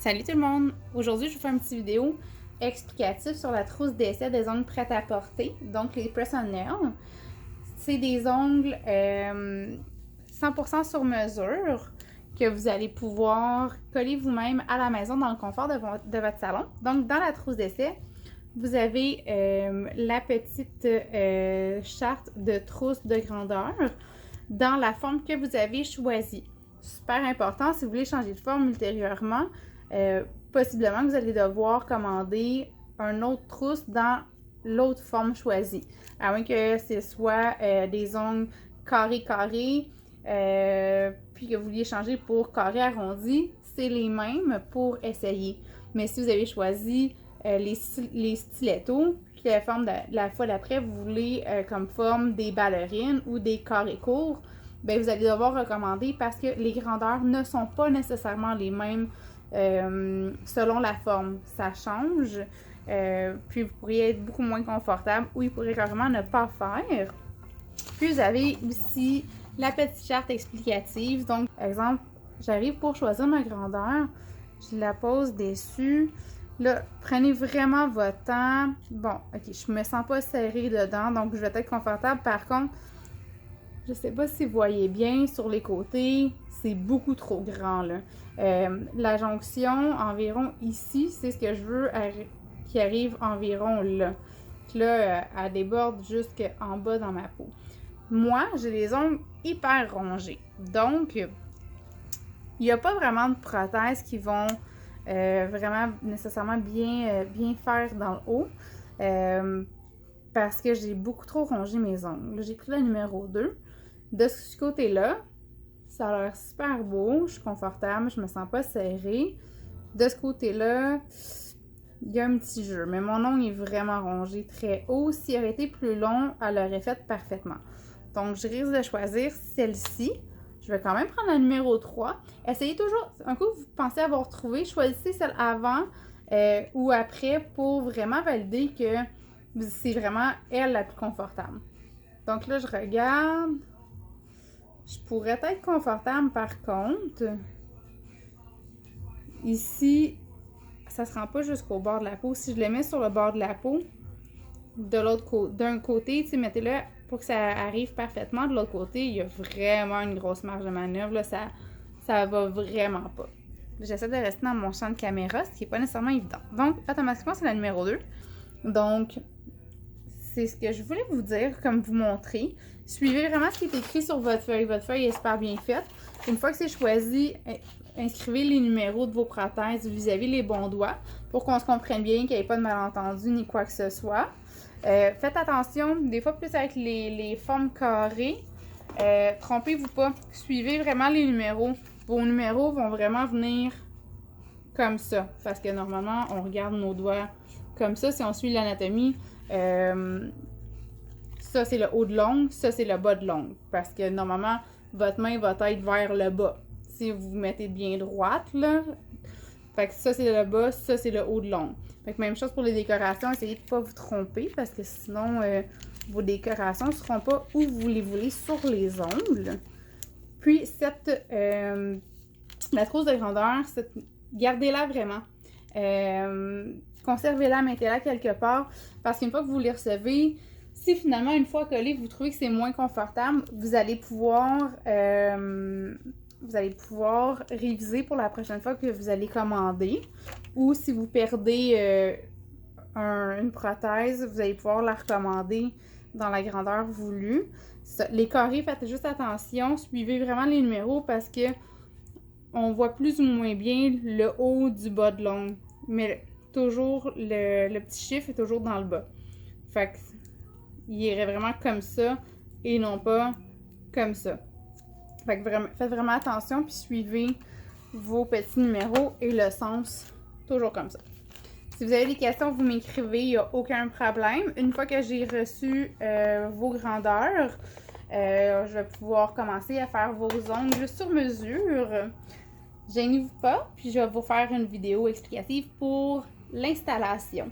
Salut tout le monde! Aujourd'hui, je vous fais une petite vidéo explicative sur la trousse d'essai des ongles prêts à porter, donc les press-on nails. C'est des ongles 100% sur mesure que vous allez pouvoir coller vous-même à la maison dans le confort de votre salon. Donc, dans la trousse d'essai, vous avez la petite charte de trousse de grandeur dans la forme que vous avez choisie. Super important, si vous voulez changer de forme ultérieurement, possiblement que vous allez devoir commander une autre trousse dans l'autre forme choisie. À moins que ce soit des ongles carrés, puis que vous vouliez changer pour carré arrondi, c'est les mêmes pour essayer. Mais si vous avez choisi les stilettos, puis la fois d'après, vous voulez comme forme des ballerines ou des carrés courts, bien, vous allez devoir recommander parce que les grandeurs ne sont pas nécessairement les mêmes selon la forme. Ça change, puis vous pourriez être beaucoup moins confortable ou il pourrait carrément ne pas faire. Puis vous avez aussi la petite charte explicative. Donc, par exemple, j'arrive pour choisir ma grandeur, je la pose dessus. Là, prenez vraiment votre temps. Bon, ok, je me sens pas serrée dedans, donc je vais être confortable. Par contre, je sais pas si vous voyez bien sur les côtés, c'est beaucoup trop grand là. La jonction environ ici, c'est ce que je veux qui arrive environ là. Puis là, elle déborde jusqu'en bas dans ma peau. Moi, j'ai les ongles hyper rongés. Donc, il n'y a pas vraiment de prothèses qui vont vraiment nécessairement bien faire dans le haut. Parce que j'ai beaucoup trop rongé mes ongles. Là, j'ai pris la numéro 2. De ce côté-là, ça a l'air super beau. Je suis confortable, je me sens pas serrée. De ce côté-là, il y a un petit jeu. Mais mon ongle est vraiment rongé très haut. S'il aurait été plus long, elle l'aurait fait parfaitement. Donc, je risque de choisir celle-ci. Je vais quand même prendre la numéro 3. Essayez toujours, un coup vous pensez avoir trouvé, choisissez celle avant ou après pour vraiment valider que c'est vraiment elle la plus confortable. Donc là, je regarde. Je pourrais être confortable par contre. Ici, ça ne se rend pas jusqu'au bord de la peau. Si je le mets sur le bord de la peau, d'un côté, mettez-le pour que ça arrive parfaitement. De l'autre côté, il y a vraiment une grosse marge de manœuvre. Là, ça va vraiment pas. J'essaie de rester dans mon champ de caméra, ce qui n'est pas nécessairement évident. Donc, automatiquement, c'est la numéro 2. Donc, c'est ce que je voulais vous dire, comme vous montrer. Suivez vraiment ce qui est écrit sur votre feuille. Votre feuille est super bien faite. Une fois que c'est choisi, inscrivez les numéros de vos prothèses vis-à-vis les bons doigts pour qu'on se comprenne bien, qu'il n'y ait pas de malentendu ni quoi que ce soit. Faites attention, des fois plus avec les formes carrées. Trompez-vous pas. Suivez vraiment les numéros. Vos numéros vont vraiment venir comme ça. Parce que normalement, on regarde nos doigts comme ça. Si on suit l'anatomie, ça c'est le haut de l'ongle, ça c'est le bas de l'ongle. Parce que normalement, votre main va être vers le bas. Si vous vous mettez bien droite, là. Fait que ça c'est le bas, ça c'est le haut de l'ongle. Fait que même chose pour les décorations, essayez de ne pas vous tromper parce que sinon vos décorations ne seront pas où vous les voulez sur les ongles. Puis la trousse de grandeur, gardez-la vraiment. Conservez-la, mettez-la quelque part parce qu'une fois que vous les recevez, si finalement une fois collée, vous trouvez que c'est moins confortable, vous allez pouvoir réviser pour la prochaine fois que vous allez commander. Ou si vous perdez une prothèse, vous allez pouvoir la recommander dans la grandeur voulue. Les carrés, faites juste attention, suivez vraiment les numéros parce que on voit plus ou moins bien le haut du bas de l'ongle. Mais toujours, le petit chiffre est toujours dans le bas. Fait qu'il irait vraiment comme ça et non pas comme ça. Fait que faites vraiment attention puis suivez vos petits numéros et le sens toujours comme ça. Si vous avez des questions, vous m'écrivez, il n'y a aucun problème. Une fois que j'ai reçu vos grandeurs, je vais pouvoir commencer à faire vos ongles sur mesure. Gênez-vous pas, puis je vais vous faire une vidéo explicative pour l'installation.